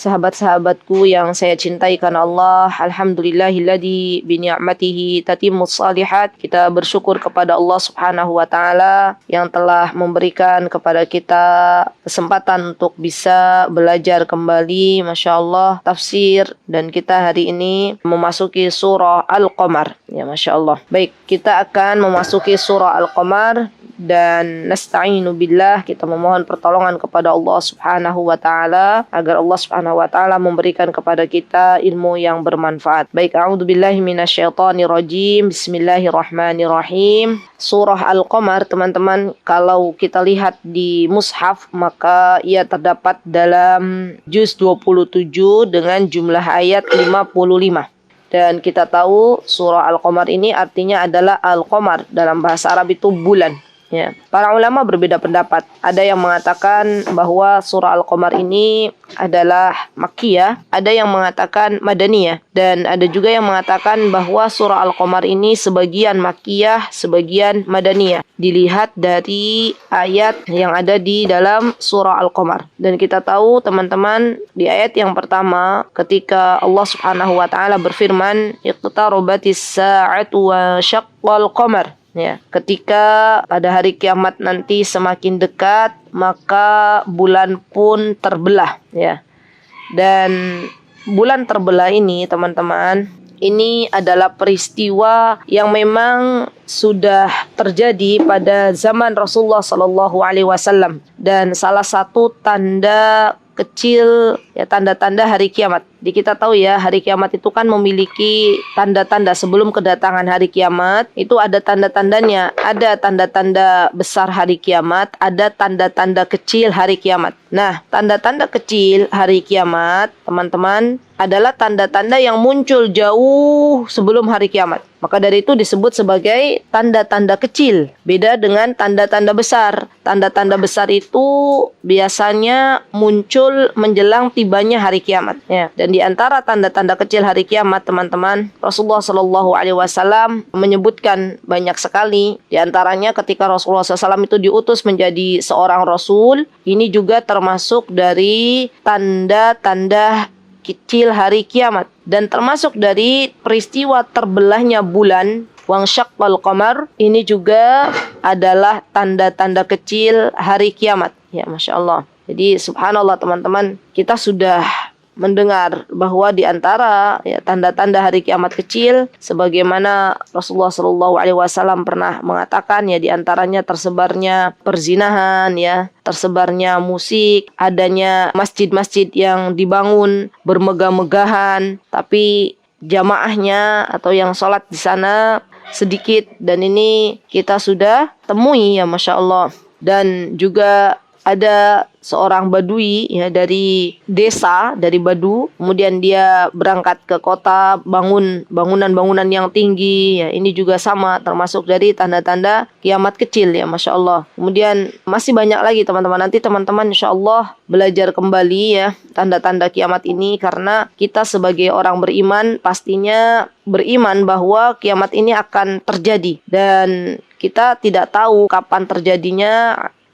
sahabat-sahabatku yang saya cintai karena Allah. Alhamdulillahilladzi bi ni'matihi tatimmus shalihat. Kita bersyukur kepada Allah Subhanahu wa taala yang telah memberikan kepada kita kesempatan untuk bisa belajar kembali, Masya Allah, tafsir, dan kita hari ini memasuki surah Al-Qamar. Ya, Masya Allah. Baik, kita akan memasuki surah Al-Qamar dan nasta'inu billah, kita memohon pertolongan kepada Allah Subhanahu wa taala agar Allah Subhanahu wa taala memberikan kepada kita ilmu yang bermanfaat. Baik, a'udzubillahi minasyaitonir rajim. Bismillahirrahmanirrahim. Surah Al-Qamar, teman-teman, kalau kita lihat di mushaf maka ia terdapat dalam juz 27 dengan jumlah ayat 55. Dan kita tahu surah Al-Qamar ini artinya adalah Al-Qamar, dalam bahasa Arab itu bulan. Ya. Para ulama berbeda pendapat. Ada yang mengatakan bahwa surah Al-Qamar ini adalah Makkiyah, ada yang mengatakan Madaniyah, dan ada juga yang mengatakan bahwa surah Al-Qamar ini sebagian Makkiyah, sebagian Madaniyah. Dilihat dari ayat yang ada di dalam surah Al-Qamar. Dan kita tahu, teman-teman, di ayat yang pertama ketika Allah Subhanahu wa taala berfirman, "Iqtarabatis sa'atu wa syaqqal qamar." Ya, ketika pada hari kiamat nanti semakin dekat, maka bulan pun terbelah, ya. Dan bulan terbelah ini, teman-teman, ini adalah peristiwa yang memang sudah terjadi pada zaman Rasulullah Sallallahu Alaihi Wasallam, dan salah satu tanda kecil, ya, tanda-tanda hari kiamat. Jadi kita tahu ya, hari kiamat itu kan memiliki tanda-tanda. Sebelum kedatangan hari kiamat itu ada tanda-tandanya. Ada tanda-tanda besar hari kiamat, ada tanda-tanda kecil hari kiamat. Nah, tanda-tanda kecil hari kiamat, teman-teman, adalah tanda-tanda yang muncul jauh sebelum hari kiamat. Maka dari itu disebut sebagai tanda-tanda kecil. Beda dengan tanda-tanda besar. Tanda-tanda besar itu biasanya muncul menjelang tibanya hari kiamat. Ya. Dan di antara tanda-tanda kecil hari kiamat, teman-teman, Rasulullah Shallallahu Alaihi Wasallam menyebutkan banyak sekali. Di antaranya ketika Rasulullah SAW itu diutus menjadi seorang Rasul, ini juga termasuk dari tanda-tanda kecil hari kiamat. Dan termasuk dari peristiwa terbelahnya bulan, wang syaqqal qamar, ini juga adalah tanda-tanda kecil hari kiamat. Ya, Masya Allah. Jadi subhanallah, teman-teman, kita sudah mendengar bahwa di antara, ya, tanda-tanda hari kiamat kecil, sebagaimana Rasulullah SAW pernah mengatakan, ya, di antaranya tersebarnya perzinahan, ya, tersebarnya musik, adanya masjid-masjid yang dibangun bermegah-megahan, tapi jamaahnya atau yang sholat di sana sedikit. Dan ini kita sudah temui, ya, Masya Allah. Dan juga ada seorang badui, ya, dari desa, dari Badu, kemudian dia berangkat ke kota, bangun bangunan-bangunan yang tinggi, ya, ini juga sama termasuk dari tanda-tanda kiamat kecil, ya, Masya Allah. Kemudian masih banyak lagi, teman-teman. Nanti teman-teman Insya Allah belajar kembali, ya, tanda-tanda kiamat ini, karena kita sebagai orang beriman pastinya beriman bahwa kiamat ini akan terjadi, dan kita tidak tahu kapan terjadinya.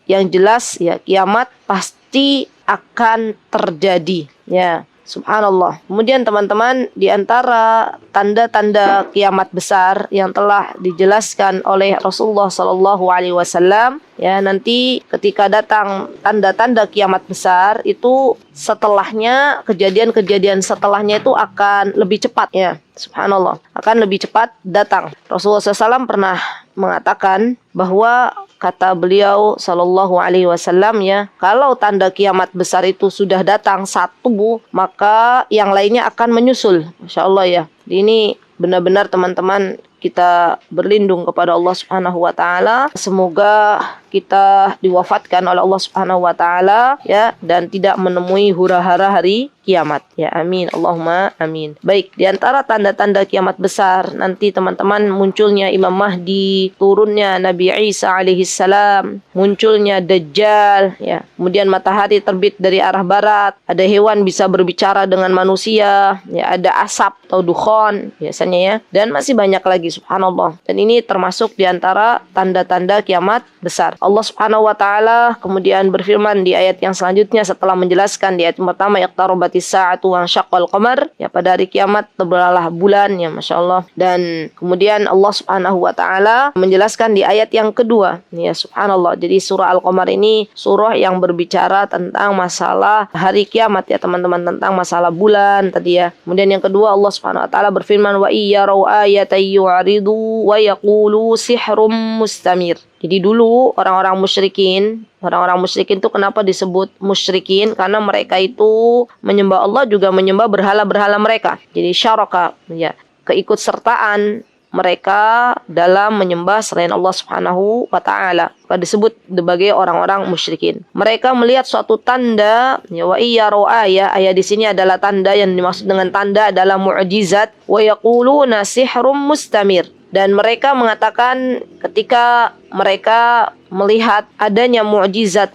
Yang jelas, ya, kiamat pasti akan terjadi, ya, subhanallah. Kemudian teman-teman, di antara tanda-tanda kiamat besar yang telah dijelaskan oleh Rasulullah Sallallahu Alaihi Wasallam, ya, nanti ketika datang tanda-tanda kiamat besar itu setelahnya, kejadian-kejadian setelahnya itu akan lebih cepat, ya, subhanallah, akan lebih cepat datang. Rasulullah SAW pernah mengatakan bahwa, kata beliau Sallallahu Alaihi Wasallam, ya, kalau tanda kiamat besar itu sudah datang satu, maka yang lainnya akan menyusul. Masya Allah, ya. Ini benar-benar, teman-teman, kita berlindung kepada Allah Subhanahu wa taala. Semoga kita diwafatkan oleh Allah Subhanahu wa taala, ya, dan tidak menemui hura-hara hari kiamat, ya, amin, Allahumma amin. Baik, di antara tanda-tanda kiamat besar nanti, teman-teman, munculnya Imam Mahdi, turunnya Nabi Isa alaihi salam, munculnya Dajjal, ya, kemudian matahari terbit dari arah barat, ada hewan bisa berbicara dengan manusia, ya, ada asap atau dukhon biasanya, ya, dan masih banyak lagi, subhanallah. Dan ini termasuk di antara tanda-tanda kiamat besar. Allah Subhanahu wa taala kemudian berfirman di ayat yang selanjutnya setelah menjelaskan di ayat pertama, iqtarabat qumatis sa'atu wa syaqqal qamar, ya pada hari kiamat terbelahlah bulan, ya Masya Allah. Dan kemudian Allah Subhanahu wa taala menjelaskan di ayat yang kedua, ya subhanallah. Jadi surah Al-Qamar ini surah yang berbicara tentang masalah hari kiamat, ya teman-teman, tentang masalah bulan tadi ya. Kemudian yang kedua Allah Subhanahu wa taala berfirman, wa iyyarau ayatan yu'ridu wa yaqulu sihrum mustamir. Jadi dulu orang-orang musyrikin itu kenapa disebut musyrikin? Karena mereka itu menyembah Allah juga menyembah berhala-berhala mereka. Jadi syaraka, ya, keikutsertaan mereka dalam menyembah selain Allah Subhanahu wa taala. Disebut sebagai orang-orang musyrikin. Mereka melihat suatu tanda, ya, wa iyyarau ayah di sini adalah tanda, yang dimaksud dengan tanda adalah mu'jizat, wa yaquluna sihrum mustamir. Dan mereka mengatakan ketika mereka melihat adanya mukjizat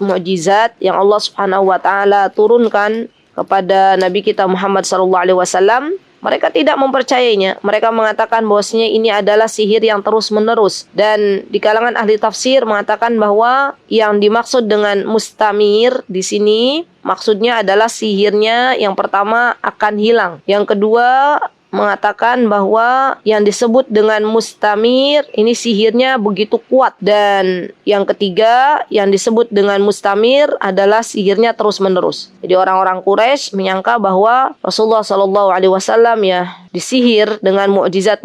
yang Allah Subhanahu wa taala turunkan kepada Nabi kita Muhammad sallallahu alaihi wasallam, mereka tidak mempercayainya. Mereka mengatakan bahwasanya ini adalah sihir yang terus-menerus. Dan di kalangan ahli tafsir mengatakan bahwa yang dimaksud dengan mustamir di sini maksudnya adalah sihirnya yang pertama akan hilang. Yang kedua mengatakan bahwa yang disebut dengan mustamir ini sihirnya begitu kuat, dan yang ketiga yang disebut dengan mustamir adalah sihirnya terus menerus. Jadi orang-orang Quraisy menyangka bahwa Rasulullah Shallallahu Alaihi Wasallam ya disihir dengan mukjizat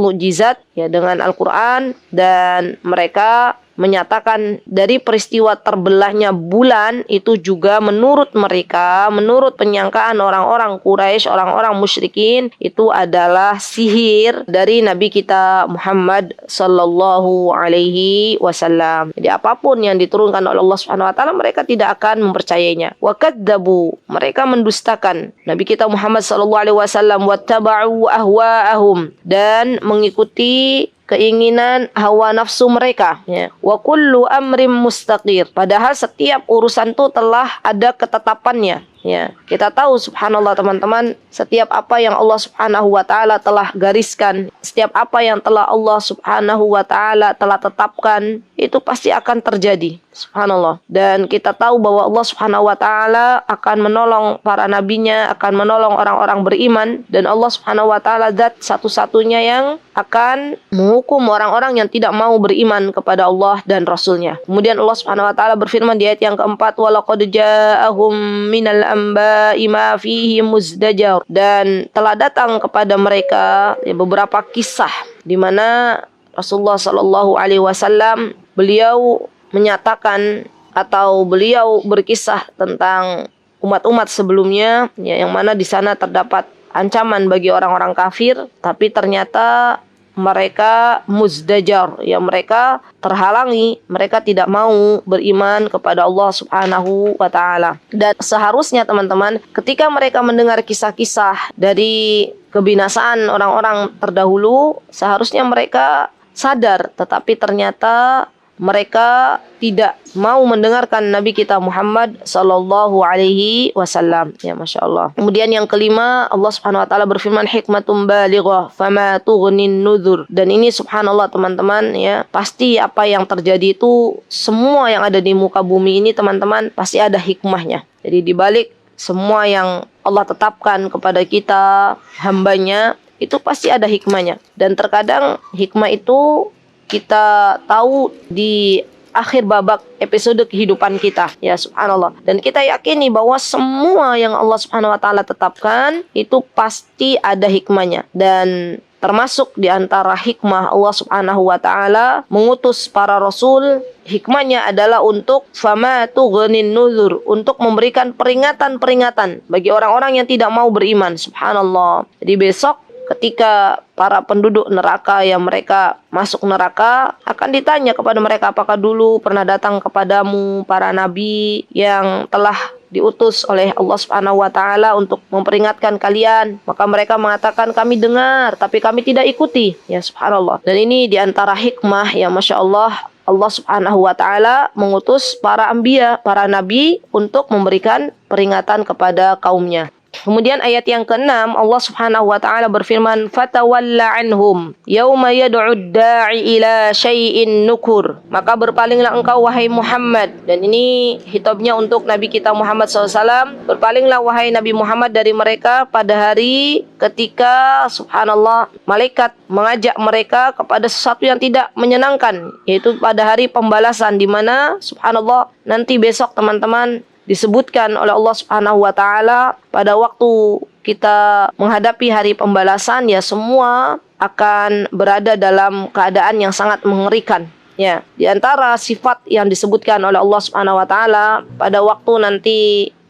ya dengan Al-Quran, dan mereka menyatakan dari peristiwa terbelahnya bulan itu juga menurut mereka, menurut penyangkaan orang-orang Quraisy, orang-orang musyrikin, itu adalah sihir dari Nabi kita Muhammad sallallahu alaihi wasallam. Jadi apapun yang diturunkan oleh Allah Subhanahu wa taala mereka tidak akan mempercayainya. Wa kadzabu, mereka mendustakan Nabi kita Muhammad sallallahu alaihi wasallam, wattaba'u ahwa'ahum, dan mengikuti keinginan hawa nafsu mereka, ya. Wa kullu amrin mustaqir, padahal setiap urusan itu telah ada ketetapannya, ya. Kita tahu subhanallah teman-teman, setiap apa yang Allah Subhanahu wa taala telah gariskan, setiap apa yang telah Allah Subhanahu wa taala telah tetapkan, itu pasti akan terjadi. Subhanallah. Dan kita tahu bahwa Allah Subhanahu wa taala akan menolong para nabinya, akan menolong orang-orang beriman, dan Allah Subhanahu wa taala zat satu-satunya yang akan menghukum orang-orang yang tidak mau beriman kepada Allah dan Rasulnya. Kemudian Allah Subhanahu wa taala berfirman di ayat yang keempat, walaqad ja'ahum minal anba'i ma fihi muzdajar, dan telah datang kepada mereka ya, beberapa kisah di mana Rasulullah sallallahu alaihi wasallam beliau menyatakan atau beliau berkisah tentang umat-umat sebelumnya, ya, yang mana di sana terdapat ancaman bagi orang-orang kafir, tapi ternyata mereka muzdajar, ya, mereka terhalangi, mereka tidak mau beriman kepada Allah Subhanahu wa taala. Dan seharusnya teman-teman, ketika mereka mendengar kisah-kisah dari kebinasaan orang-orang terdahulu, seharusnya mereka sadar, tetapi ternyata mereka tidak mau mendengarkan Nabi kita Muhammad sallallahu alaihi wasallam, ya, Masya Allah. Kemudian yang kelima, Allah Subhanahu wa taala berfirman, hikmatum balighah fama tughnin nuzur. Dan ini subhanallah teman-teman, ya, pasti apa yang terjadi itu, semua yang ada di muka bumi ini teman-teman pasti ada hikmahnya. Jadi dibalik semua yang Allah tetapkan kepada kita hambanya, itu pasti ada hikmahnya. Dan terkadang hikmah itu kita tahu di akhir babak episode kehidupan kita, ya, subhanallah. Dan kita yakini bahwa semua yang Allah Subhanahu wa taala tetapkan itu pasti ada hikmahnya. Dan termasuk di antara hikmah Allah Subhanahu wa taala mengutus para rasul, hikmahnya adalah untuk fama tughnin nuzur, untuk memberikan peringatan-peringatan bagi orang-orang yang tidak mau beriman. Subhanallah. Jadi besok ketika para penduduk neraka yang mereka masuk neraka akan ditanya kepada mereka, apakah dulu pernah datang kepadamu para nabi yang telah diutus oleh Allah Subhanahu wa taala untuk memperingatkan kalian? Maka mereka mengatakan, kami dengar tapi kami tidak ikuti, ya, subhanallah. Dan ini diantara hikmah, ya, Masya Allah, Allah Subhanahu wa taala mengutus para anbiya, para nabi, untuk memberikan peringatan kepada kaumnya. Kemudian ayat yang ke-6 Allah Subhanahu wa taala berfirman fatawalla anhum yauma yad'u ad-da'i ila syai'in nukur. Maka berpalinglah engkau wahai Muhammad, dan ini hitobnya untuk Nabi kita Muhammad SAW. Berpalinglah wahai Nabi Muhammad dari mereka pada hari ketika subhanallah malaikat mengajak mereka kepada sesuatu yang tidak menyenangkan, yaitu pada hari pembalasan, di mana subhanallah nanti besok teman-teman disebutkan oleh Allah Subhanahu wa taala pada waktu kita menghadapi hari pembalasan, ya semua akan berada dalam keadaan yang sangat mengerikan. Ya, di antara sifat yang disebutkan oleh Allah Subhanahu wa taala pada waktu nanti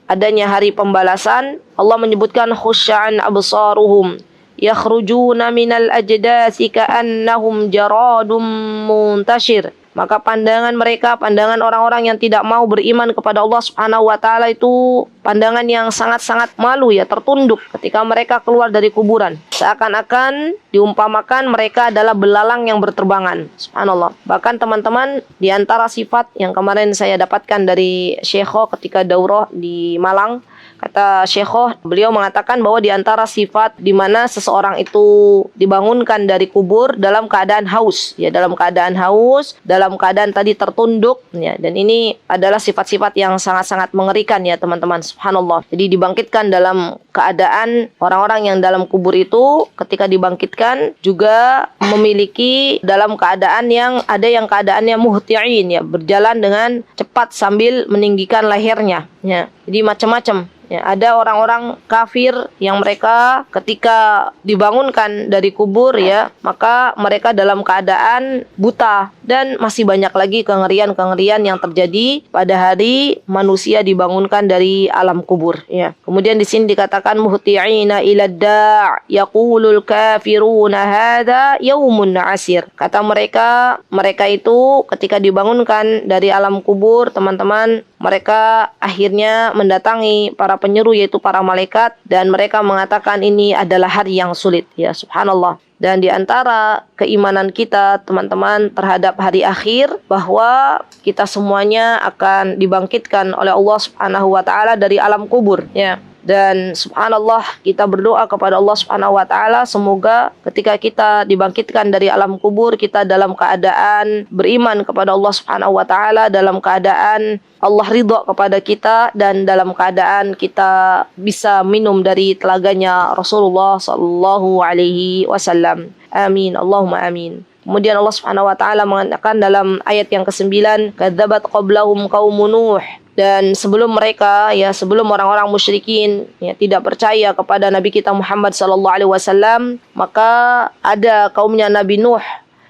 adanya hari pembalasan, Allah menyebutkan khusya'an absaruhum yakhrujuna minal ajdasi ka'annahum jaradum muntashir. Maka pandangan mereka, pandangan orang-orang yang tidak mau beriman kepada Allah Subhanahu wa taala itu pandangan yang sangat-sangat malu, ya, tertunduk ketika mereka keluar dari kuburan. Seakan-akan diumpamakan mereka adalah belalang yang berterbangan. Subhanallah. Bahkan teman-teman, di antara sifat yang kemarin saya dapatkan dari Syekho ketika daurah di Malang, kata Syekhoh, beliau mengatakan bahwa di antara sifat di mana seseorang itu dibangunkan dari kubur dalam keadaan haus, ya, dalam keadaan haus, dalam keadaan tadi tertunduk, ya, dan ini adalah sifat-sifat yang sangat-sangat mengerikan, ya teman-teman. Subhanallah. Jadi dibangkitkan dalam keadaan orang-orang yang dalam kubur itu ketika dibangkitkan juga memiliki dalam keadaan yang ada yang keadaannya muhti'in, ya, berjalan dengan cepat sambil meninggikan lehernya, ya. Jadi macam-macam. Ya, ada orang-orang kafir yang mereka ketika dibangunkan dari kubur, ya, maka mereka dalam keadaan buta, dan masih banyak lagi kengerian-kengerian yang terjadi pada hari manusia dibangunkan dari alam kubur, ya. Kemudian di sini dikatakan muhti'ina ila da' yaqulul kafiruna hadza yaumun asir. Kata mereka itu ketika dibangunkan dari alam kubur, teman-teman, mereka akhirnya mendatangi para penyeru, yaitu para malaikat, dan mereka mengatakan ini adalah hari yang sulit, ya subhanallah. Dan di antara keimanan kita teman-teman terhadap hari akhir, bahwa kita semuanya akan dibangkitkan oleh Allah Subhanahu wa taala dari alam kubur, ya. Dan subhanallah, kita berdoa kepada Allah Subhanahu wa taala semoga ketika kita dibangkitkan dari alam kubur, kita dalam keadaan beriman kepada Allah Subhanahu wa taala, dalam keadaan Allah ridha kepada kita, dan dalam keadaan kita bisa minum dari telaganya Rasulullah sallallahu alaihi wasallam. Amin, Allahumma amin. Kemudian Allah Subhanahu wa taala mengatakan dalam ayat yang ke-9, kadzabat qablahum qaumun Nuh. Dan sebelum mereka, ya, sebelum orang-orang musyrikin, ya, tidak percaya kepada Nabi kita Muhammad sallallahu alaihi wasallam, maka ada kaumnya Nabi Nuh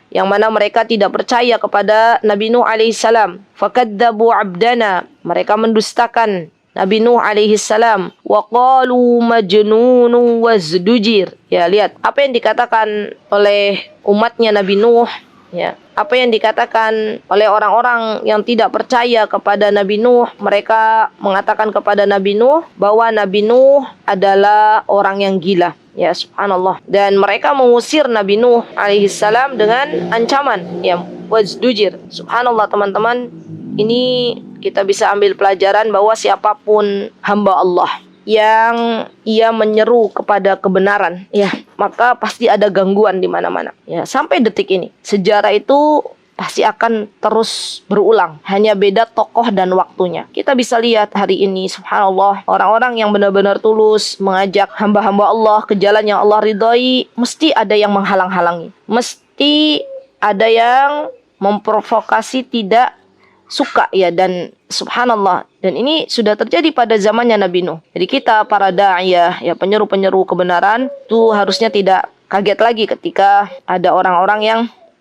yang mana mereka tidak percaya kepada Nabi Nuh alaihi salam. Fakadzabu abdana, mereka mendustakan Nabi Nuh alaihi salam. Wa qalu majnunun wazdujir. Ya, lihat apa yang dikatakan oleh umatnya Nabi Nuh, ya. Apa yang dikatakan oleh orang-orang yang tidak percaya kepada Nabi Nuh, mereka mengatakan kepada Nabi Nuh bahwa Nabi Nuh adalah orang yang gila, ya subhanallah. Dan mereka mengusir Nabi Nuh alaihi salam dengan ancaman, ya, wazdujir. Subhanallah teman-teman, ini kita bisa ambil pelajaran bahwa siapapun hamba Allah yang ia menyeru kepada kebenaran, ya, maka pasti ada gangguan di mana-mana, ya. Sampai detik ini sejarah itu pasti akan terus berulang, hanya beda tokoh dan waktunya. Kita bisa lihat hari ini subhanallah, orang-orang yang benar-benar tulus mengajak hamba-hamba Allah ke jalan yang Allah ridhai, mesti ada yang menghalang-halangi, mesti ada yang memprovokasi tidak suka, ya, dan subhanallah, dan ini sudah terjadi pada zamannya Nabi Nuh. Jadi kita para da'iyah, ya, penyeru-penyeru kebenaran itu harusnya tidak kaget lagi ketika ada orang-orang yang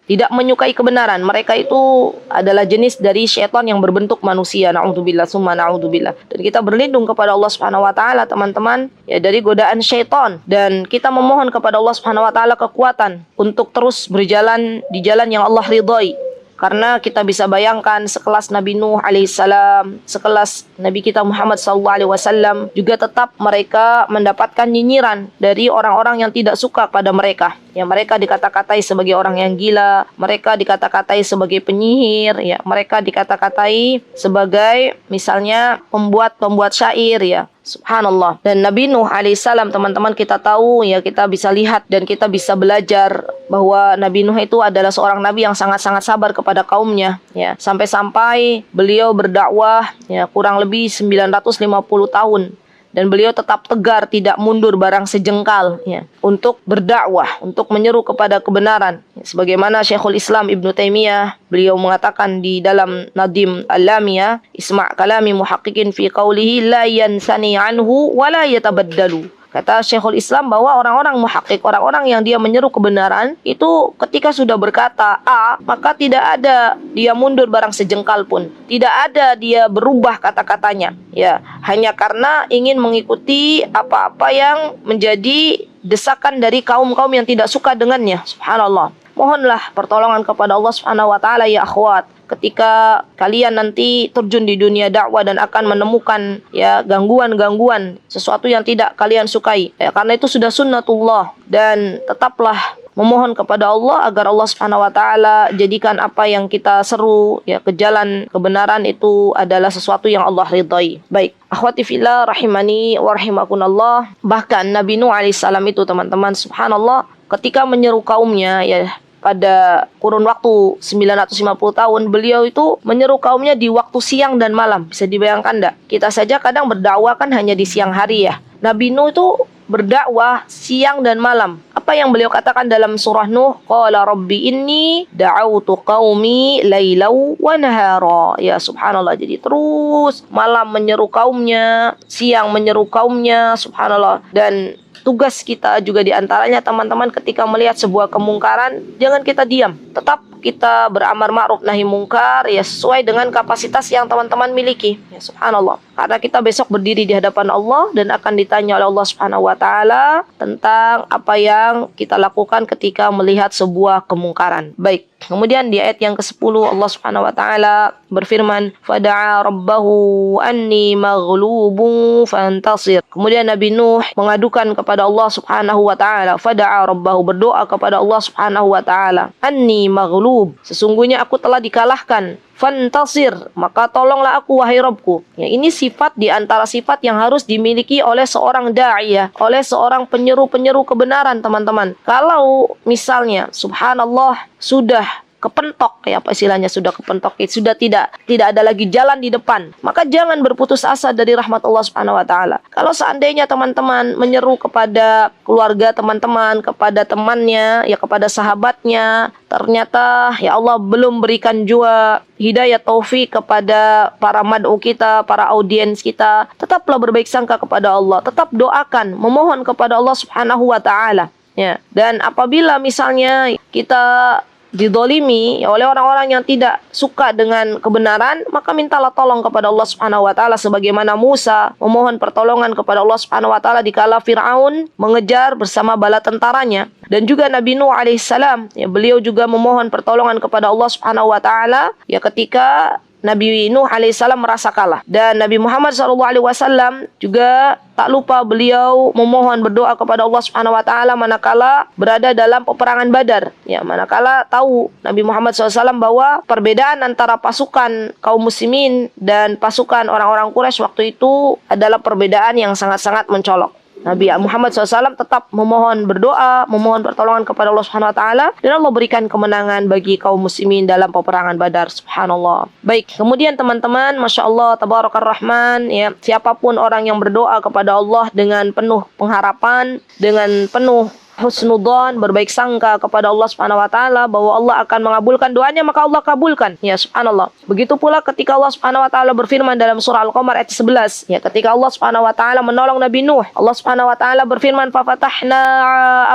tidak menyukai kebenaran. Mereka itu adalah jenis dari syaitan yang berbentuk manusia. Na'udzubillah summa na'udzubillah. Dan kita berlindung kepada Allah Subhanahu wa taala teman-teman, ya, dari godaan syaitan, dan kita memohon kepada Allah Subhanahu wa taala kekuatan untuk terus berjalan di jalan yang Allah ridhai. Karena kita bisa bayangkan sekelas Nabi Nuh alaihissalam, sekelas Nabi kita Muhammad sallallahu alaihi wasallam, juga tetap mereka mendapatkan nyinyiran dari orang-orang yang tidak suka pada mereka, Ya, mereka dikata-katai sebagai orang yang gila, mereka dikata-katai sebagai penyihir, ya, mereka dikata-katai sebagai misalnya pembuat syair, ya. Subhanallah. Dan Nabi Nuh alaihissalam, teman-teman, kita tahu, ya, kita bisa lihat dan kita bisa belajar bahwa Nabi Nuh itu adalah seorang nabi yang sangat-sangat sabar kepada kaumnya, ya. Sampai-sampai beliau berdakwah, ya, kurang lebih 950 tahun. Dan beliau tetap tegar, tidak mundur barang sejengkal, ya, untuk berdakwah, untuk menyeru kepada kebenaran. Sebagaimana Syekhul Islam Ibnu Taimiyah, beliau mengatakan di dalam Nadim Al-Lamiyah, "Isma' kalami muhaqqiqin fi qawlihi la yansani anhu wa la yatabaddalu." Kata Syekhul Islam bahwa orang-orang muhakkik, orang-orang yang dia menyeru kebenaran, itu ketika sudah berkata A, maka tidak ada dia mundur barang sejengkal pun. Tidak ada dia berubah kata-katanya. Ya, hanya karena ingin mengikuti apa-apa yang menjadi desakan dari kaum-kaum yang tidak suka dengannya. Subhanallah. Mohonlah pertolongan kepada Allah Subhanahu wa taala, ya akhwat. Ketika kalian nanti terjun di dunia dakwah dan akan menemukan, ya, gangguan-gangguan, sesuatu yang tidak kalian sukai, ya, karena itu sudah sunnatullah. Dan tetaplah memohon kepada Allah agar Allah Subhanahu wa taala jadikan apa yang kita seru, ya, ke jalan kebenaran itu adalah sesuatu yang Allah ridhai. Baik, akhwati fillah rahimani wa rahimakumullah. Bahkan Nabi Nuh alaihissalam itu, teman-teman, subhanallah, ketika menyeru kaumnya, ya, pada kurun waktu 950 tahun, beliau itu menyeru kaumnya di waktu siang dan malam. Bisa dibayangkan enggak? Kita saja kadang berdakwah kan hanya di siang hari, ya. Nabi Nuh itu berdakwah siang dan malam. Apa yang beliau katakan dalam surah Nuh? Qala rabbi inni da'autu qaumi lailau wa nahara. Ya, subhanallah. Jadi terus malam menyeru kaumnya, siang menyeru kaumnya, subhanallah. Dan tugas kita juga diantaranya, teman-teman, ketika melihat sebuah kemungkaran, jangan kita diam. Tetap kita beramar ma'ruf nahi mungkar, ya, sesuai dengan kapasitas yang teman-teman miliki. Ya, subhanallah. Karena kita besok berdiri di hadapan Allah dan akan ditanya oleh Allah Subhanahu wa taala tentang apa yang kita lakukan ketika melihat sebuah kemungkaran. Baik. Kemudian di ayat yang ke-10 Allah Subhanahu wa taala berfirman, "Fada'a rabbahu anni maghlubun fantasir." Kemudian Nabi Nuh mengadukan kepada Allah Subhanahu wa taala, fada'a rabbahu, berdoa kepada Allah Subhanahu wa taala, "Anni maghlub." Sesungguhnya aku telah dikalahkan. Fantasir, maka tolonglah aku wahai Rabbku. Ya, ini sifat di antara sifat yang harus dimiliki oleh seorang da'iyah, oleh seorang penyeru-penyeru kebenaran, teman-teman. Kalau misalnya subhanallah sudah kepentok, ya, apa istilahnya, sudah kepentok, sudah tidak ada lagi jalan di depan, maka jangan berputus asa dari rahmat Allah Subhanahu wa taala. Kalau seandainya teman-teman menyeru kepada keluarga teman-teman, kepada temannya, ya, kepada sahabatnya, ternyata ya Allah belum berikan juga hidayah taufik kepada para mad'u kita, para audiens kita, tetaplah berbaik sangka kepada Allah, tetap doakan, memohon kepada Allah Subhanahu wa taala, ya. Dan apabila misalnya kita didolimi, ya, oleh orang-orang yang tidak suka dengan kebenaran, maka mintalah tolong kepada Allah Subhanahu wa taala sebagaimana Musa memohon pertolongan kepada Allah Subhanahu wa taala dikala Firaun mengejar bersama bala tentaranya. Dan juga Nabi Nuh alaihissalam, ya, beliau juga memohon pertolongan kepada Allah Subhanahu wa taala, ya, ketika Nabi Nuh alaihissalam merasa kalah. Dan Nabi Muhammad SAW juga tak lupa beliau memohon berdoa kepada Allah Subhanahu wa taala manakala berada dalam peperangan Badar. Ya, manakala tahu Nabi Muhammad SAW bahwa perbedaan antara pasukan kaum muslimin dan pasukan orang-orang Quraisy waktu itu adalah perbedaan yang sangat-sangat mencolok. Nabi Muhammad SAW tetap memohon berdoa, memohon pertolongan kepada Allah Subhanahu wa taala, dan Allah berikan kemenangan bagi kaum muslimin dalam peperangan Badar. Subhanallah. Baik, kemudian teman-teman, Masya Allah, Tabarakar Rahman, ya, siapapun orang yang berdoa kepada Allah dengan penuh pengharapan, dengan penuh husnudzon, berbaik sangka kepada Allah Subhanahu wa taala bahwa Allah akan mengabulkan doanya, maka Allah kabulkan. Ya, subhanallah. Begitu pula ketika Allah Subhanahu wa taala berfirman dalam surah Al-Qamar ayat 11, ya, ketika Allah Subhanahu wa taala menolong Nabi Nuh, Allah Subhanahu wa taala berfirman, "Fa fatahna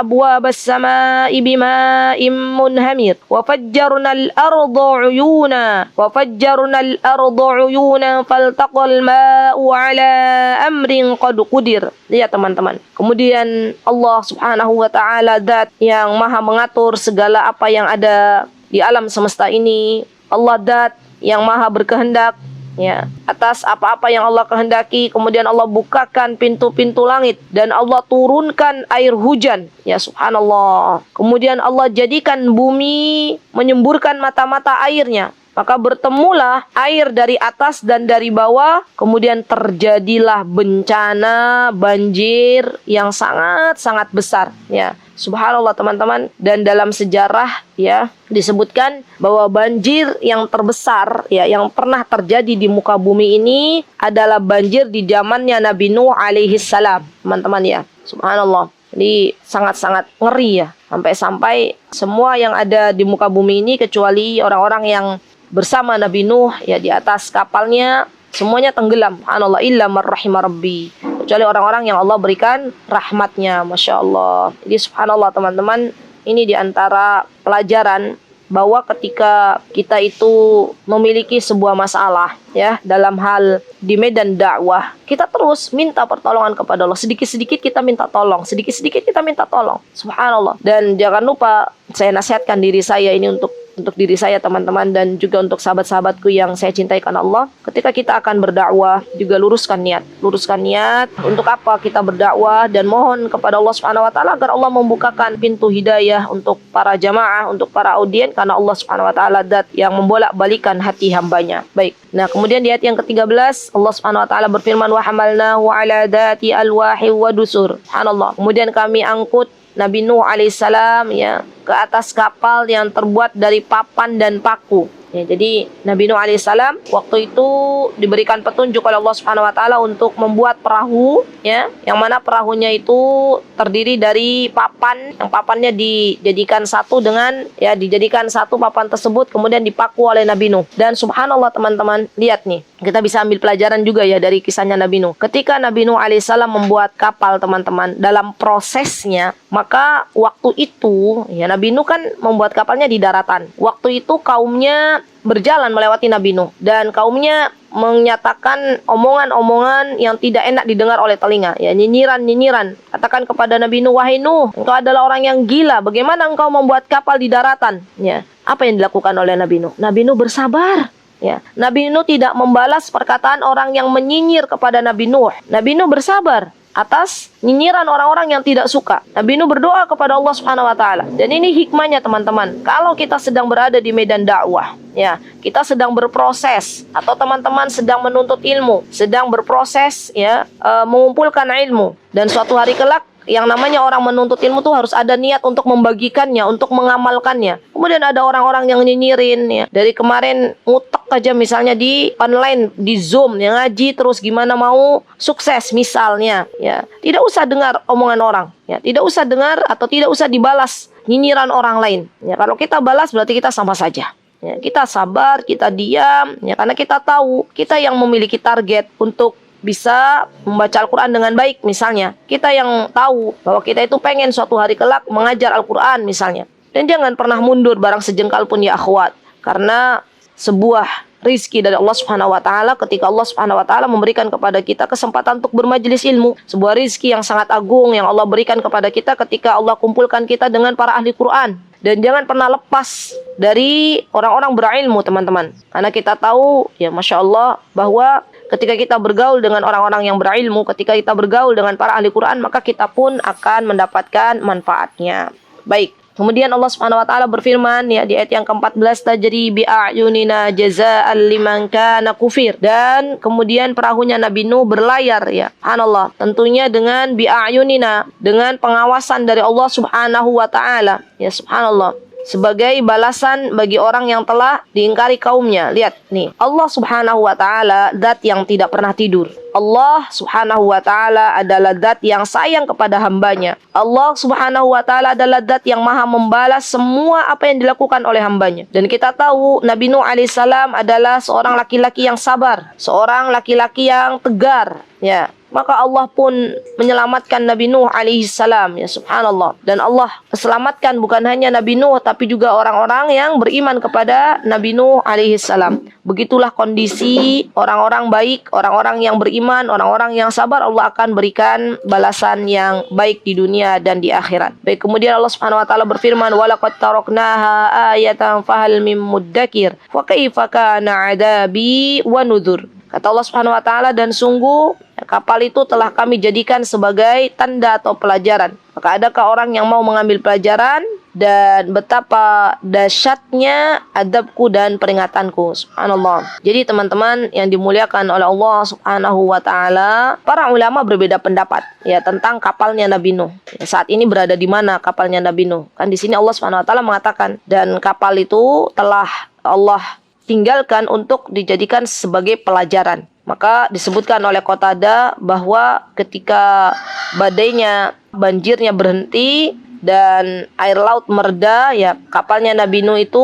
abwabas samaa'i bima'in munhamir wa fajjarnal arda 'uyuna faltaqal ma'u 'ala amrin qad qudir." Lihat teman-teman. Kemudian Allah Subhanahu wa ta'ala zat yang maha mengatur segala apa yang ada di alam semesta ini. Allah zat yang maha berkehendak ya, atas apa-apa yang Allah kehendaki. Kemudian Allah bukakan pintu-pintu langit dan Allah turunkan air hujan, ya subhanallah. Kemudian Allah jadikan bumi menyemburkan mata-mata airnya. Maka bertemulah air dari atas dan dari bawah. Kemudian terjadilah bencana banjir yang sangat-sangat besar, ya. Subhanallah teman-teman. Dan dalam sejarah, ya, disebutkan bahwa banjir yang terbesar, ya, yang pernah terjadi di muka bumi ini adalah banjir di zamannya Nabi Nuh alaihi salam, teman-teman, ya. Subhanallah. Jadi sangat-sangat ngeri, ya. Sampai-sampai semua yang ada di muka bumi ini kecuali orang-orang yang bersama Nabi Nuh, ya, di atas kapalnya, semuanya tenggelam. Subhanallah, illa man rahima rabbi. Kecuali orang-orang yang Allah berikan rahmatnya. Masya Allah. Jadi subhanallah teman-teman, ini diantara pelajaran bahwa ketika kita itu memiliki sebuah masalah, ya, dalam hal di medan dakwah, kita terus minta pertolongan kepada Allah. Sedikit-sedikit kita minta tolong, sedikit-sedikit kita minta tolong. Subhanallah. Dan jangan lupa, saya nasihatkan diri saya ini untuk diri saya teman-teman, dan juga untuk sahabat-sahabatku yang saya cintai karena Allah. Ketika kita akan berdakwah, juga luruskan niat untuk apa kita berdakwah, dan mohon kepada Allah Subhanahu wa taala agar Allah membukakan pintu hidayah untuk para jamaah, untuk para audien, karena Allah Subhanahu wa taala zat yang membolak-balikan hati hambanya. Baik. Nah, kemudian di ayat yang ke-13 Allah Subhanahu wa taala berfirman, wa hamalnahu ala dzati alwahi wa dusur. Subhanallah. Kemudian kami angkut Nabi Nuh alaihissalam, ya, ke atas kapal yang terbuat dari papan dan paku. Ya, jadi Nabi Nuh alaihissalam waktu itu diberikan petunjuk oleh Allah Subhanahu wa taala untuk membuat perahu, ya, yang mana perahunya itu terdiri dari papan, yang papannya dijadikan satu papan tersebut kemudian dipaku oleh Nabi Nuh. Dan subhanallah teman-teman, lihat nih, kita bisa ambil pelajaran juga, ya, dari kisahnya Nabi Nuh. Ketika Nabi Nuh alaihissalam membuat kapal, teman-teman, dalam prosesnya, maka waktu itu, ya, Nabi Nuh kan membuat kapalnya di daratan. Waktu itu kaumnya berjalan melewati Nabi Nuh, dan kaumnya menyatakan omongan-omongan yang tidak enak didengar oleh telinga, ya, nyinyiran. Katakan kepada Nabi Nuh, wahai Nuh, engkau adalah orang yang gila, bagaimana engkau membuat kapal di daratan? Ya, apa yang dilakukan oleh Nabi Nuh? Nabi Nuh bersabar, ya. Nabi Nuh tidak membalas perkataan orang yang menyinyir kepada Nabi Nuh. Nabi Nuh bersabar atas nyinyiran orang-orang yang tidak suka. Nabi Nuh berdoa kepada Allah Subhanahu wa taala. Dan ini hikmahnya teman-teman. Kalau kita sedang berada di medan dakwah, ya, kita sedang berproses, atau teman-teman sedang menuntut ilmu, sedang berproses, ya, mengumpulkan ilmu, dan suatu hari kelak yang namanya orang menuntut ilmu tuh harus ada niat untuk membagikannya, untuk mengamalkannya. Kemudian ada orang-orang yang nyinyirin, ya. Dari kemarin ngutek aja misalnya di online, di Zoom, yang ngaji terus gimana mau sukses misalnya, ya. Tidak usah dengar omongan orang, ya. Tidak usah dengar atau tidak usah dibalas nyinyiran orang lain. Ya, kalau kita balas berarti kita sama saja. Ya, kita sabar, kita diam, ya, karena kita tahu kita yang memiliki target untuk bisa membaca Al-Quran dengan baik misalnya. Kita yang tahu bahwa kita itu pengen suatu hari kelak mengajar Al-Quran misalnya. Dan jangan pernah mundur barang sejengkal pun, ya akhwat. Karena sebuah rizki dari Allah Subhanahu wa taala, ketika Allah Subhanahu wa taala memberikan kepada kita kesempatan untuk bermajelis ilmu, sebuah rizki yang sangat agung yang Allah berikan kepada kita ketika Allah kumpulkan kita dengan para ahli Quran. Dan jangan pernah lepas dari orang-orang berilmu, teman-teman. Karena kita tahu, ya, Masya Allah, bahwa ketika kita bergaul dengan orang-orang yang berilmu, ketika kita bergaul dengan para ahli Quran, maka kita pun akan mendapatkan manfaatnya. Baik. Kemudian Allah Subhanahu wa taala berfirman, ya, di ayat yang ke-14, tajri bi a'yunina jazaa'an liman kana kufir. Dan kemudian perahunya Nabi Nuh berlayar, ya. Subhanallah, tentunya dengan bi a'yunina, dengan pengawasan dari Allah Subhanahu wa taala, ya, subhanallah, sebagai balasan bagi orang yang telah diingkari kaumnya. Lihat nih, Allah Subhanahu wa taala zat yang tidak pernah tidur. Allah Subhanahu wa taala adalah zat yang sayang kepada hambanya. Allah Subhanahu wa taala adalah zat yang maha membalas semua apa yang dilakukan oleh hambanya. Dan kita tahu Nabi Nuh alaihissalam adalah seorang laki-laki yang sabar, seorang laki-laki yang tegar, ya. Maka Allah pun menyelamatkan Nabi Nuh alaihissalam, ya, subhanallah. Dan Allah selamatkan bukan hanya Nabi Nuh, tapi juga orang-orang yang beriman kepada Nabi Nuh alaihissalam. begitulah kondisi orang-orang baik, orang-orang yang beriman, orang-orang yang sabar. Allah akan berikan balasan yang baik di dunia dan di akhirat. Baik, kemudian Allah Subhanahu wa taala berfirman, "Walaqad taraknaha ayatan fahal mim muddakir fa kaifa kana 'adabi wa nudhur." Kata Allah Subhanahu wa taala, dan sungguh kapal itu telah kami jadikan sebagai tanda atau pelajaran. Maka adakah orang yang mau mengambil pelajaran, dan betapa dahsyatnya adabku dan peringatanku. Subhanallah. Jadi teman-teman yang dimuliakan oleh Allah Subhanahu wa taala, para ulama berbeda pendapat ya tentang kapalnya Nabi Nuh. Ya, saat ini berada di mana kapalnya Nabi Nuh? Kan di sini Allah Subhanahu wa taala mengatakan, dan kapal itu telah Allah tinggalkan untuk dijadikan sebagai pelajaran. Maka disebutkan oleh Qatadah bahwa ketika banjirnya berhenti dan air laut mereda, ya kapalnya Nabi Nuh itu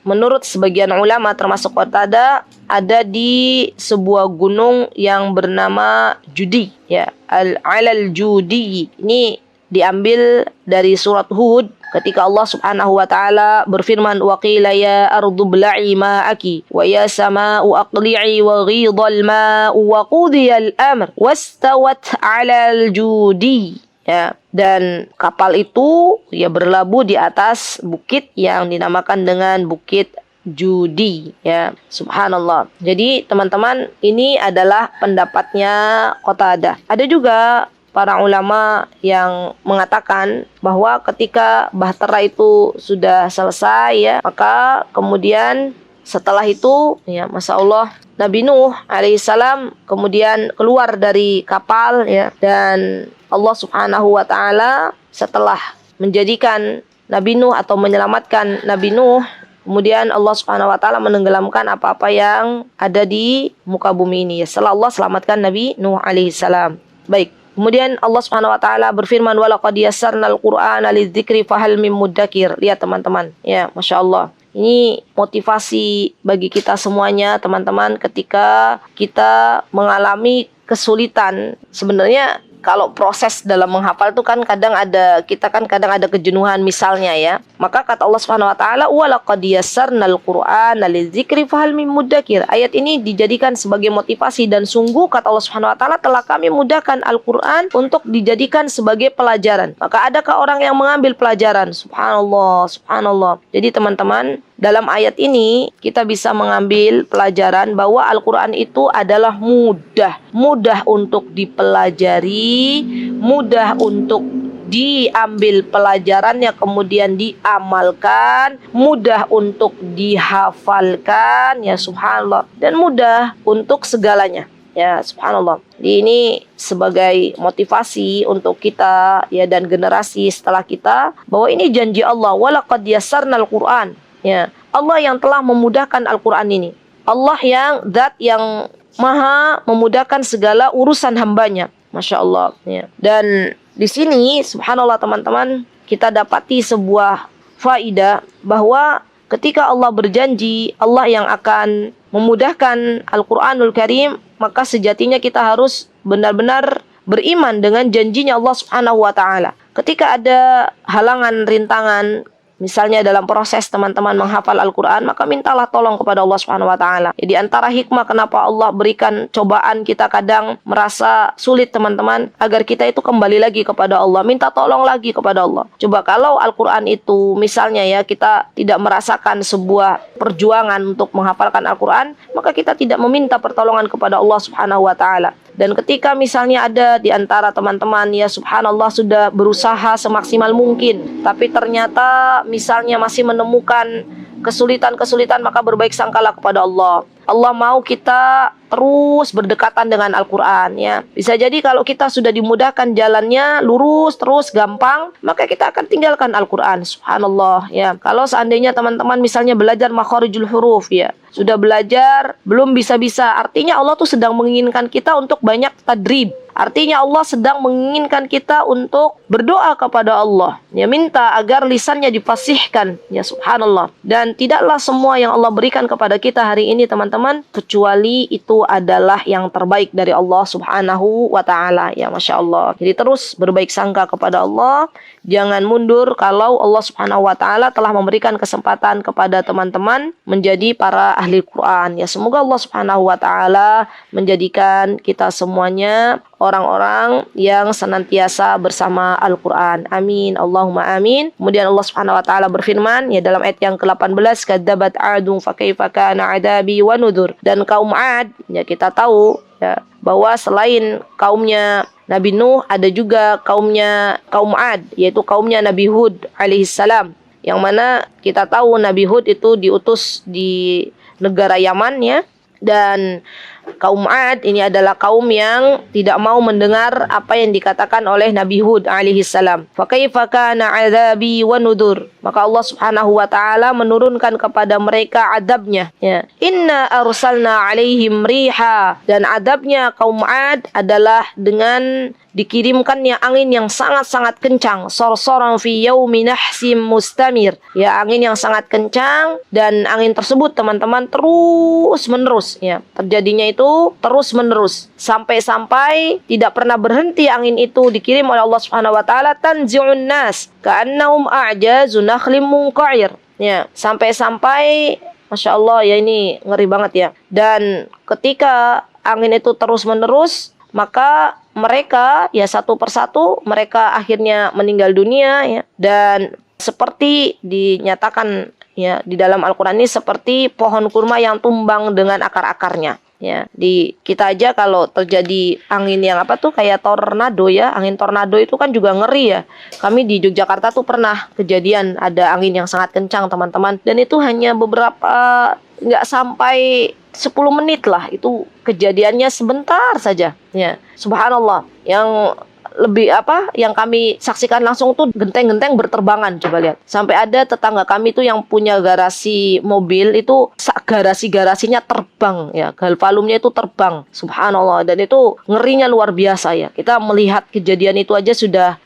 menurut sebagian ulama termasuk Qatadah ada di sebuah gunung yang bernama Judi, ya, Al-Alal Judi. Ini diambil dari surat Hud ketika Allah Subhanahu wa taala berfirman, wa qila ya ardu bla'i ma'aki wa ya sama'u aqli'i wa ghidal ma'u wa qudiyal amr wastawat 'alal judi. Ya, dan kapal itu ya berlabuh di atas bukit yang dinamakan dengan Bukit Judi, ya. Subhanallah. Jadi teman-teman, ini adalah pendapatnya Qatadah. Ada juga para ulama yang mengatakan bahwa ketika bahtera itu sudah selesai, ya, maka kemudian setelah itu, ya, Masya Allah, Nabi Nuh alaihissalam kemudian keluar dari kapal, ya, dan Allah Subhanahu wa taala setelah menjadikan Nabi Nuh atau menyelamatkan Nabi Nuh, kemudian Allah Subhanahu wa taala menenggelamkan apa-apa yang ada di muka bumi ini, ya, setelah Allah selamatkan Nabi Nuh alaihissalam. Baik. Kemudian Allah Subhanahu wa taala berfirman, "Wa laqad yassarnal Qur'ana lidzikri fahal mim muddakir." Lihat teman-teman, ya, Masya Allah. Ini motivasi bagi kita semuanya, teman-teman, ketika kita mengalami kesulitan. Sebenarnya kalau proses dalam menghafal itu kan kadang ada kejenuhan misalnya, ya. Maka kata Allah Subhanahu wa taala, "Wa laqad yassarnal Qur'ana lidzikri fahal mim muddakir." Ayat ini dijadikan sebagai motivasi, dan sungguh kata Allah Subhanahu wa taala telah kami mudahkan Al-Qur'an untuk dijadikan sebagai pelajaran. Maka adakah orang yang mengambil pelajaran? Subhanallah, subhanallah. Jadi teman-teman, dalam ayat ini kita bisa mengambil pelajaran bahwa Al-Quran itu adalah mudah untuk dipelajari, mudah untuk diambil pelajarannya kemudian diamalkan, mudah untuk dihafalkan, ya subhanallah, dan mudah untuk segalanya, ya subhanallah. Ini sebagai motivasi untuk kita, ya, dan generasi setelah kita, bahwa ini janji Allah, walaqad yassarnal Qur'an. Ya, Allah yang telah memudahkan Al-Quran ini. Allah yang zat yang maha memudahkan segala urusan hambanya. Masya Allah. Ya. Dan di sini, subhanallah teman-teman, kita dapati sebuah faidah bahwa ketika Allah berjanji, Allah yang akan memudahkan Al-Quranul Karim, maka sejatinya kita harus benar-benar beriman dengan janjinya Allah Subhanahu wa taala. Ketika ada halangan, rintangan, misalnya dalam proses teman-teman menghafal Al-Quran, maka mintalah tolong kepada Allah Subhanahu wa taala. Di antara hikmah kenapa Allah berikan cobaan, kita kadang merasa sulit teman-teman, agar kita itu kembali lagi kepada Allah, minta tolong lagi kepada Allah. Coba kalau Al-Quran itu misalnya, ya, kita tidak merasakan sebuah perjuangan untuk menghafalkan Al-Quran, maka kita tidak meminta pertolongan kepada Allah Subhanahu wa taala. Dan ketika misalnya ada di antara teman-teman, ya subhanallah, sudah berusaha semaksimal mungkin, tapi ternyata misalnya masih menemukan kesulitan-kesulitan, maka berbaik sangkalah kepada Allah. Allah mau kita terus berdekatan dengan Al-Quran, ya. Bisa jadi kalau kita sudah dimudahkan jalannya, lurus, terus, gampang, maka kita akan tinggalkan Al-Quran. Subhanallah, ya. Kalau seandainya teman-teman misalnya belajar makharijul huruf, ya, sudah belajar, belum bisa-bisa, artinya Allah tuh sedang menginginkan kita untuk banyak tadrib, Artinya Allah sedang menginginkan kita untuk berdoa kepada Allah. Ya, minta agar lisannya difasihkan. Ya, subhanallah. Dan tidaklah semua yang Allah berikan kepada kita hari ini teman-teman, kecuali itu adalah yang terbaik dari Allah subhanahu wa ta'ala. Ya, Masya Allah. Jadi terus berbaik sangka kepada Allah. Jangan mundur kalau Allah subhanahu wa ta'ala telah memberikan kesempatan kepada teman-teman menjadi para ahli Quran. Ya, semoga Allah subhanahu wa ta'ala menjadikan kita semuanya orang-orang yang senantiasa bersama Al-Quran. Amin. Allahumma amin. Kemudian Allah subhanahu wa ta'ala berfirman ya dalam ayat yang ke-18, kadzabat 'adun fa kaifa kana 'adabi wa nudhur. Dan kaum 'Ad, ya kita tahu ya bahwa selain kaumnya Nabi Nuh ada juga kaum 'Ad, yaitu kaumnya Nabi Hud alaihissalam. Yang mana kita tahu Nabi Hud itu diutus di negara Yaman ya. Dan kaum 'Ad ini adalah kaum yang tidak mau mendengar apa yang dikatakan oleh Nabi Hud alaihissalam. Fa kaifa kana 'adzabi wa nudur. Maka Allah subhanahu wa ta'ala menurunkan kepada mereka adabnya. Ya. Inna arsalna 'alaihim riha. Dan adabnya kaum 'Ad adalah dengan dikirimkannya angin yang sangat-sangat kencang. Sorsoran fi yaumi nahsim mustamir. Ya, angin yang sangat kencang, dan angin tersebut teman-teman terus menerus ya. Terjadinya itu terus menerus sampai-sampai tidak pernah berhenti angin itu dikirim oleh Allah Subhanahu wa taala, tanzi'un nas ka'annahum a'jazu nakhlim munqa'ir. Ya, sampai-sampai Masya Allah ya, ini ngeri banget ya. Dan ketika angin itu terus menerus, maka mereka ya satu persatu mereka akhirnya meninggal dunia ya. Dan seperti dinyatakan ya di dalam Al-Quran ini, seperti pohon kurma yang tumbang dengan akar-akarnya. Ya, di kita aja kalau terjadi angin yang kayak tornado ya, angin tornado itu kan juga ngeri ya. Kami di Yogyakarta tuh pernah kejadian ada angin yang sangat kencang teman-teman, dan itu hanya beberapa, nggak sampai 10 menit lah, itu kejadiannya sebentar saja ya. Subhanallah, yang lebih yang kami saksikan langsung tuh genteng-genteng berterbangan. Coba lihat, sampai ada tetangga kami tuh yang punya garasi mobil itu garasi-garasinya terbang ya, galvalumnya itu terbang. Subhanallah, dan itu ngerinya luar biasa ya. Kita melihat kejadian itu aja sudah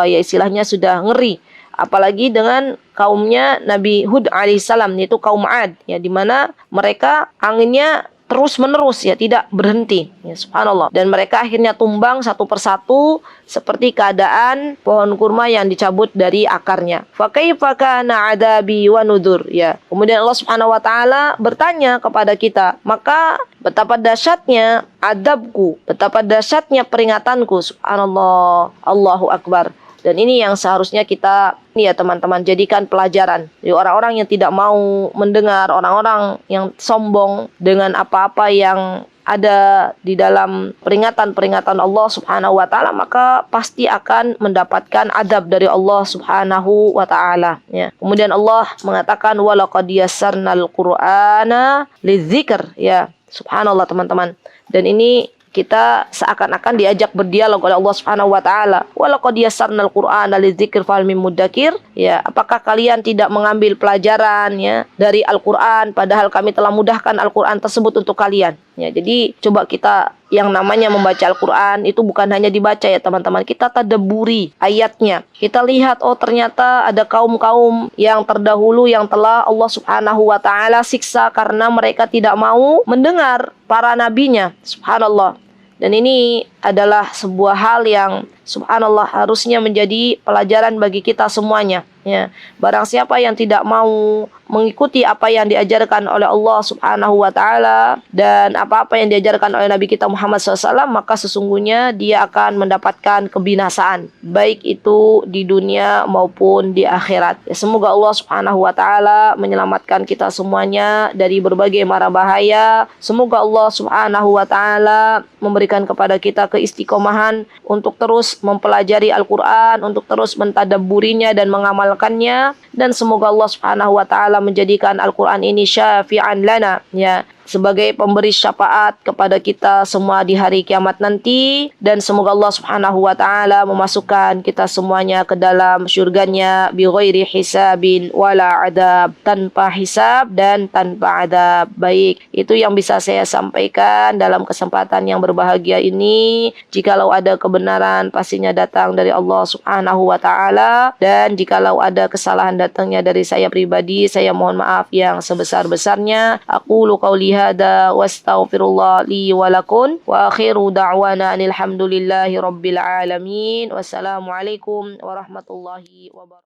istilahnya sudah ngeri. Apalagi dengan kaumnya Nabi Hud alaihissalam, yaitu kaum 'Ad ya, di mana mereka anginnya terus menerus ya, tidak berhenti ya, subhanallah. Dan mereka akhirnya tumbang satu persatu seperti keadaan pohon kurma yang dicabut dari akarnya. Fa kaifa kana 'adabi wa nudur ya. Kemudian Allah Subhanahu wa taala bertanya kepada kita, maka betapa dahsyatnya adabku, betapa dahsyatnya peringatanku. Subhanallah, Allahu akbar. Dan ini yang seharusnya kita ya teman-teman jadikan pelajaran. Jadi orang-orang yang tidak mau mendengar, orang-orang yang sombong dengan apa-apa yang ada di dalam peringatan-peringatan Allah Subhanahu wa taala, maka pasti akan mendapatkan adab dari Allah Subhanahu wa taala ya. Kemudian Allah mengatakan walaqad yassarnal qur'ana lidzikr ya. Subhanallah teman-teman. Dan ini kita seakan-akan diajak berdialog oleh Allah Subhanahu wa taala. Walaqad yassarnal qur'ana lidzikr fahal mim mudzakir. Ya, apakah kalian tidak mengambil pelajaran ya dari Al-Qur'an, padahal kami telah mudahkan Al-Qur'an tersebut untuk kalian. Ya, jadi coba kita yang namanya membaca Al-Quran itu bukan hanya dibaca ya teman-teman, kita tadabburi ayatnya. Kita lihat, oh ternyata ada kaum-kaum yang terdahulu yang telah Allah Subhanahu wa taala siksa karena mereka tidak mau mendengar para nabinya. Subhanallah. Dan ini adalah sebuah hal yang subhanallah harusnya menjadi pelajaran bagi kita semuanya ya. Barang siapa yang tidak mau mengikuti apa yang diajarkan oleh Allah Subhanahu wa taala dan apa-apa yang diajarkan oleh Nabi kita Muhammad SAW, maka sesungguhnya dia akan mendapatkan kebinasaan, baik itu di dunia maupun di akhirat. Ya, semoga Allah Subhanahu wa taala menyelamatkan kita semuanya dari berbagai mara bahaya. Semoga Allah Subhanahu wa taala memberikan kepada kita keistiqomahan untuk terus mempelajari Al-Quran, untuk terus mentadabburinya dan mengamalkannya. Dan semoga Allah Subhanahu wa taala menjadikan Al-Quran ini syafi'an lana ya, sebagai pemberi syafaat kepada kita semua di hari kiamat nanti, dan semoga Allah Subhanahu wa taala memasukkan kita semuanya ke dalam syurganya bighairi hisabin wala adab, tanpa hisab dan tanpa adab. Baik, itu yang bisa saya sampaikan dalam kesempatan yang berbahagia ini. Jikalau ada kebenaran pastinya datang dari Allah Subhanahu wa taala, dan jikalau ada kesalahan datangnya dari saya pribadi, saya mohon maaf yang sebesar-besarnya. Aqulu qauli hada wastaghfirullah li wa lakum wa akhiru da'wana alhamdulillahi rabbil alamin. Wassalamualaikum warahmatullahi wabarakatuh.